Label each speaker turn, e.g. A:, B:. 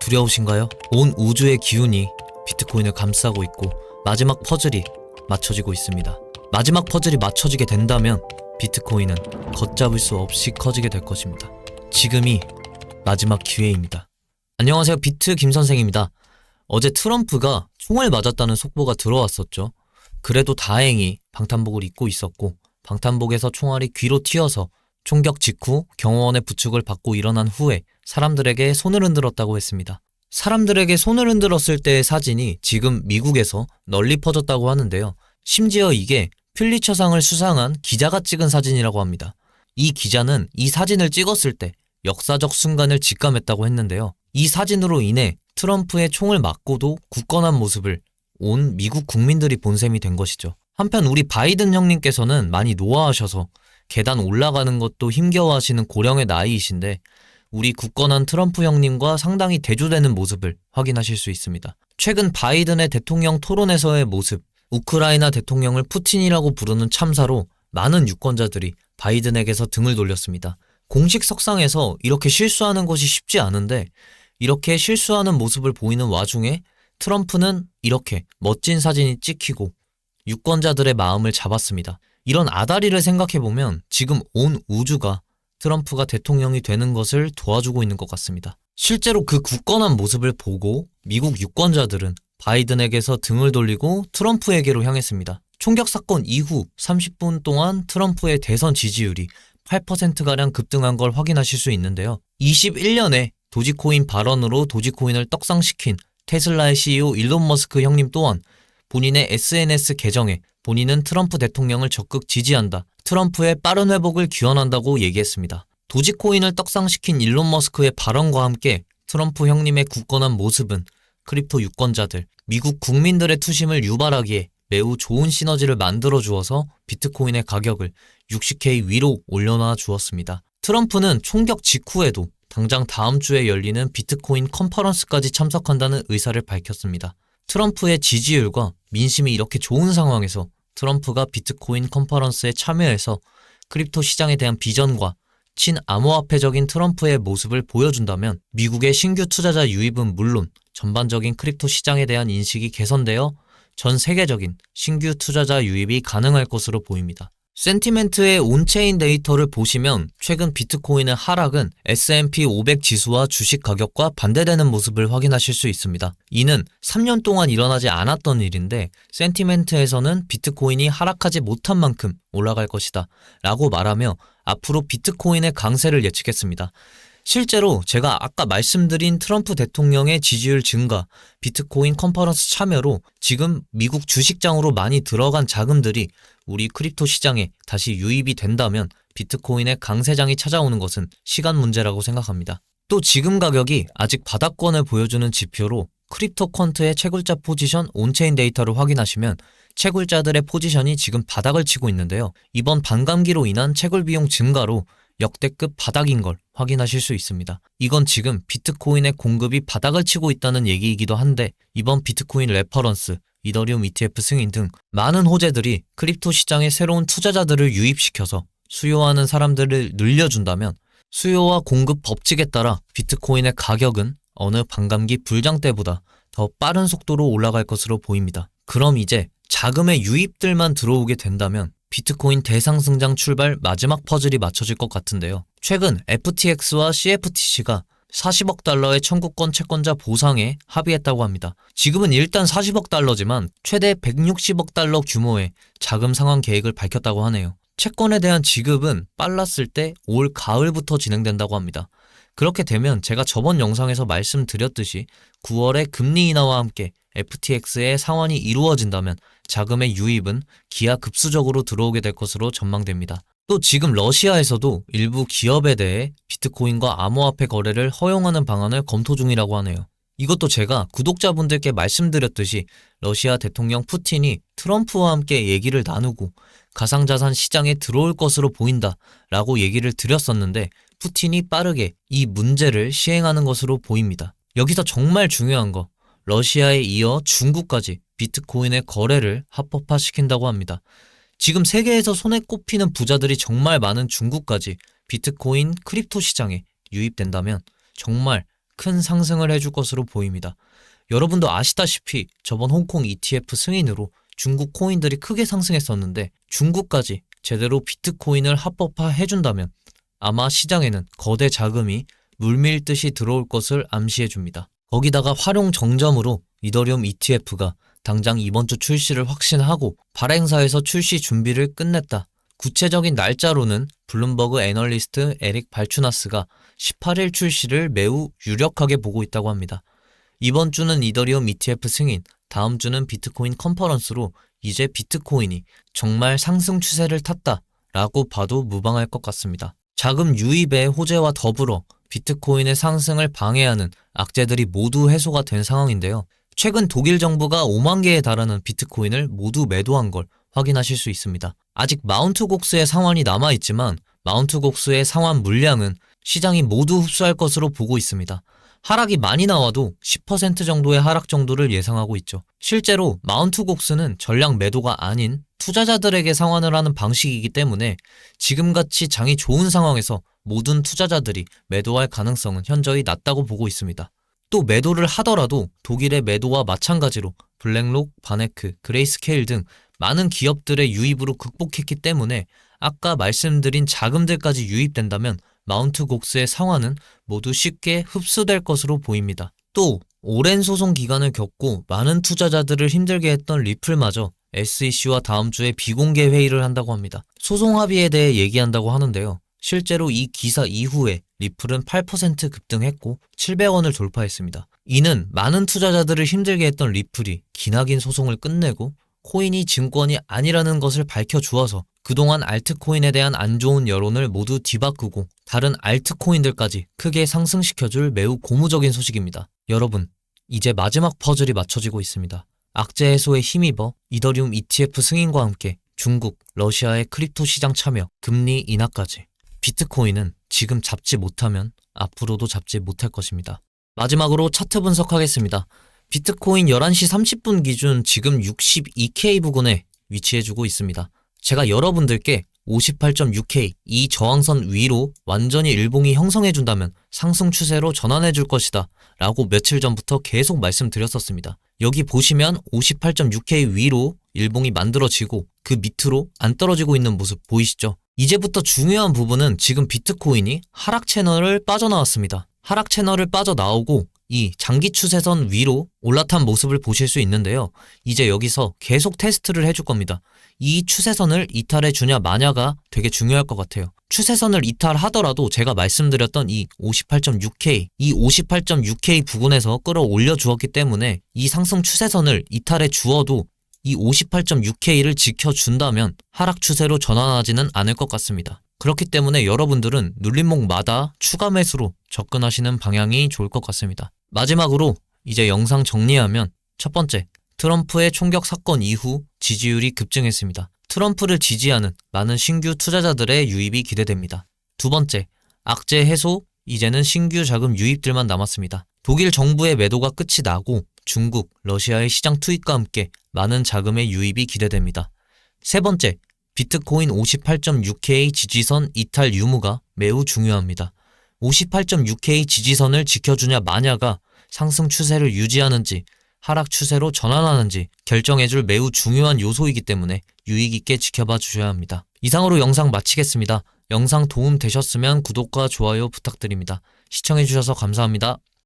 A: 두려우신가요? 온 우주의 기운이 비트코인을 감싸고 있고 마지막 퍼즐이 맞춰지고 있습니다. 마지막 퍼즐이 맞춰지게 된다면 비트코인은 걷잡을 수 없이 커지게 될 것입니다. 지금이 마지막 기회입니다. 안녕하세요, 비트 김선생입니다. 어제 트럼프가 총을 맞았다는 속보가 들어왔었죠. 그래도 다행히 방탄복을 입고 있었고 방탄복에서 총알이 귀로 튀어서 총격 직후 경호원의 부축을 받고 일어난 후에 사람들에게 손을 흔들었다고 했습니다. 사람들에게 손을 흔들었을 때의 사진이 지금 미국에서 널리 퍼졌다고 하는데요. 심지어 이게 퓰리처상을 수상한 기자가 찍은 사진이라고 합니다. 이 기자는 이 사진을 찍었을 때 역사적 순간을 직감했다고 했는데요. 이 사진으로 인해 트럼프의 총을 맞고도 굳건한 모습을 온 미국 국민들이 본 셈이 된 것이죠. 한편 우리 바이든 형님께서는 많이 노화하셔서 계단 올라가는 것도 힘겨워하시는 고령의 나이이신데 우리 굳건한 트럼프 형님과 상당히 대조되는 모습을 확인하실 수 있습니다. 최근 바이든의 대통령 토론에서의 모습, 우크라이나 대통령을 푸틴이라고 부르는 참사로 많은 유권자들이 바이든에게서 등을 돌렸습니다. 공식 석상에서 이렇게 실수하는 것이 쉽지 않은데 이렇게 실수하는 모습을 보이는 와중에 트럼프는 이렇게 멋진 사진이 찍히고 유권자들의 마음을 잡았습니다. 이런 아다리를 생각해보면 지금 온 우주가 트럼프가 대통령이 되는 것을 도와주고 있는 것 같습니다. 실제로 그 굳건한 모습을 보고 미국 유권자들은 바이든에게서 등을 돌리고 트럼프에게로 향했습니다. 총격 사건 이후 30분 동안 트럼프의 대선 지지율이 8%가량 급등한 걸 확인하실 수 있는데요. 21년에 도지코인 발언으로 도지코인을 떡상시킨 테슬라의 CEO 일론 머스크 형님 또한 본인의 SNS 계정에 본인은 트럼프 대통령을 적극 지지한다, 트럼프의 빠른 회복을 기원한다고 얘기했습니다. 도지코인을 떡상시킨 일론 머스크의 발언과 함께 트럼프 형님의 굳건한 모습은 크립토 유권자들, 미국 국민들의 투심을 유발하기에 매우 좋은 시너지를 만들어 주어서 비트코인의 가격을 60K 위로 올려놔 주었습니다. 트럼프는 총격 직후에도 당장 다음 주에 열리는 비트코인 컨퍼런스까지 참석한다는 의사를 밝혔습니다. 트럼프의 지지율과 민심이 이렇게 좋은 상황에서 트럼프가 비트코인 컨퍼런스에 참여해서 크립토 시장에 대한 비전과 친암호화폐적인 트럼프의 모습을 보여준다면 미국의 신규 투자자 유입은 물론 전반적인 크립토 시장에 대한 인식이 개선되어 전 세계적인 신규 투자자 유입이 가능할 것으로 보입니다. 센티멘트의 온체인 데이터를 보시면 최근 비트코인의 하락은 S&P 500 지수와 주식 가격과 반대되는 모습을 확인하실 수 있습니다. 이는 3년 동안 일어나지 않았던 일인데 센티멘트에서는 비트코인이 하락하지 못한 만큼 올라갈 것이다 라고 말하며 앞으로 비트코인의 강세를 예측했습니다. 실제로 제가 아까 말씀드린 트럼프 대통령의 지지율 증가, 비트코인 컨퍼런스 참여로 지금 미국 주식장으로 많이 들어간 자금들이 우리 크립토 시장에 다시 유입이 된다면 비트코인의 강세장이 찾아오는 것은 시간 문제라고 생각합니다. 또 지금 가격이 아직 바닥권을 보여주는 지표로 크립토 퀀트의 채굴자 포지션 온체인 데이터를 확인하시면 채굴자들의 포지션이 지금 바닥을 치고 있는데요. 이번 반감기로 인한 채굴 비용 증가로 역대급 바닥인 걸 확인하실 수 있습니다. 이건 지금 비트코인의 공급이 바닥을 치고 있다는 얘기이기도 한데 이번 비트코인 레퍼런스, 이더리움 ETF 승인 등 많은 호재들이 크립토 시장에 새로운 투자자들을 유입시켜서 수요하는 사람들을 늘려준다면 수요와 공급 법칙에 따라 비트코인의 가격은 어느 반감기 불장 때보다 더 빠른 속도로 올라갈 것으로 보입니다. 그럼 이제 자금의 유입들만 들어오게 된다면 비트코인 대상승장 출발 마지막 퍼즐이 맞춰질 것 같은데요. 최근 FTX와 CFTC가 40억 달러의 청구권 채권자 보상에 합의했다고 합니다. 지금은 일단 40억 달러지만 최대 160억 달러 규모의 자금 상환 계획을 밝혔다고 하네요. 채권에 대한 지급은 빨랐을 때 올 가을부터 진행된다고 합니다. 그렇게 되면 제가 저번 영상에서 말씀드렸듯이 9월에 금리 인하와 함께 FTX의 상환이 이루어진다면 자금의 유입은 기하급수적으로 들어오게 될 것으로 전망됩니다. 또 지금 러시아에서도 일부 기업에 대해 비트코인과 암호화폐 거래를 허용하는 방안을 검토 중이라고 하네요. 이것도 제가 구독자분들께 말씀드렸듯이 러시아 대통령 푸틴이 트럼프와 함께 얘기를 나누고 가상자산 시장에 들어올 것으로 보인다 라고 얘기를 드렸었는데 푸틴이 빠르게 이 문제를 시행하는 것으로 보입니다. 여기서 정말 중요한 거, 러시아에 이어 중국까지 비트코인의 거래를 합법화시킨다고 합니다. 지금 세계에서 손에 꼽히는 부자들이 정말 많은 중국까지 비트코인 크립토 시장에 유입된다면 정말 큰 상승을 해줄 것으로 보입니다. 여러분도 아시다시피 저번 홍콩 ETF 승인으로 중국 코인들이 크게 상승했었는데 중국까지 제대로 비트코인을 합법화 해준다면 아마 시장에는 거대 자금이 물밀듯이 들어올 것을 암시해줍니다. 거기다가 활용 정점으로 이더리움 ETF가 당장 이번 주 출시를 확신하고 발행사에서 출시 준비를 끝냈다. 구체적인 날짜로는 블룸버그 애널리스트 에릭 발추나스가 18일 출시를 매우 유력하게 보고 있다고 합니다. 이번 주는 이더리움 ETF 승인, 다음 주는 비트코인 컨퍼런스로 이제 비트코인이 정말 상승 추세를 탔다 라고 봐도 무방할 것 같습니다. 자금 유입의 호재와 더불어 비트코인의 상승을 방해하는 악재들이 모두 해소가 된 상황인데요. 최근 독일 정부가 5만 개에 달하는 비트코인을 모두 매도한 걸 확인하실 수 있습니다. 아직 마운트 곡스의 상환이 남아있지만 마운트 곡스의 상환 물량은 시장이 모두 흡수할 것으로 보고 있습니다. 하락이 많이 나와도 10% 정도의 하락 정도를 예상하고 있죠. 실제로 마운트 곡스는 전량 매도가 아닌 투자자들에게 상환을 하는 방식이기 때문에 지금같이 장이 좋은 상황에서 모든 투자자들이 매도할 가능성은 현저히 낮다고 보고 있습니다. 또 매도를 하더라도 독일의 매도와 마찬가지로 블랙록, 바네크, 그레이스케일 등 많은 기업들의 유입으로 극복했기 때문에 아까 말씀드린 자금들까지 유입된다면 마운트 곡스의 상환은 모두 쉽게 흡수될 것으로 보입니다. 또 오랜 소송 기간을 겪고 많은 투자자들을 힘들게 했던 리플마저 SEC와 다음 주에 비공개 회의를 한다고 합니다. 소송 합의에 대해 얘기한다고 하는데요. 실제로 이 기사 이후에 리플은 8% 급등했고 700원을 돌파했습니다. 이는 많은 투자자들을 힘들게 했던 리플이 기나긴 소송을 끝내고 코인이 증권이 아니라는 것을 밝혀주어서 그동안 알트코인에 대한 안 좋은 여론을 모두 뒤바꾸고 다른 알트코인들까지 크게 상승시켜줄 매우 고무적인 소식입니다. 여러분, 이제 마지막 퍼즐이 맞춰지고 있습니다. 악재 해소에 힘입어 이더리움 ETF 승인과 함께 중국, 러시아의 크립토 시장 참여, 금리 인하까지 비트코인은 지금 잡지 못하면 앞으로도 잡지 못할 것입니다. 마지막으로 차트 분석하겠습니다. 비트코인 11시 30분 기준 지금 62K 부근에 위치해주고 있습니다. 제가 여러분들께 58.6K 이 저항선 위로 완전히 일봉이 형성해준다면 상승 추세로 전환해줄 것이다 라고 며칠 전부터 계속 말씀드렸었습니다. 여기 보시면 58.6K 위로 일봉이 만들어지고 그 밑으로 안 떨어지고 있는 모습 보이시죠? 이제부터 중요한 부분은 지금 비트코인이 하락 채널을 빠져나왔습니다. 하락 채널을 빠져나오고 이 장기 추세선 위로 올라탄 모습을 보실 수 있는데요. 이제 여기서 계속 테스트를 해줄 겁니다. 이 추세선을 이탈해 주냐 마냐가 되게 중요할 것 같아요. 추세선을 이탈하더라도 제가 말씀드렸던 이 58.6K, 이 58.6K 부근에서 끌어올려 주었기 때문에 이 상승 추세선을 이탈해 주어도 이 58.6K를 지켜준다면 하락 추세로 전환하지는 않을 것 같습니다. 그렇기 때문에 여러분들은 눌림목마다 추가 매수로 접근하시는 방향이 좋을 것 같습니다. 마지막으로 이제 영상 정리하면 첫 번째, 트럼프의 총격 사건 이후 지지율이 급증했습니다. 트럼프를 지지하는 많은 신규 투자자들의 유입이 기대됩니다. 두 번째, 악재 해소, 이제는 신규 자금 유입들만 남았습니다. 독일 정부의 매도가 끝이 나고 중국, 러시아의 시장 투입과 함께 많은 자금의 유입이 기대됩니다. 세 번째, 비트코인 58.6K 지지선 이탈 유무가 매우 중요합니다. 58.6K 지지선을 지켜주냐 마냐가 상승 추세를 유지하는지 하락 추세로 전환하는지 결정해줄 매우 중요한 요소이기 때문에 유의 깊게 지켜봐 주셔야 합니다. 이상으로 영상 마치겠습니다. 영상 도움 되셨으면 구독과 좋아요 부탁드립니다. 시청해주셔서 감사합니다.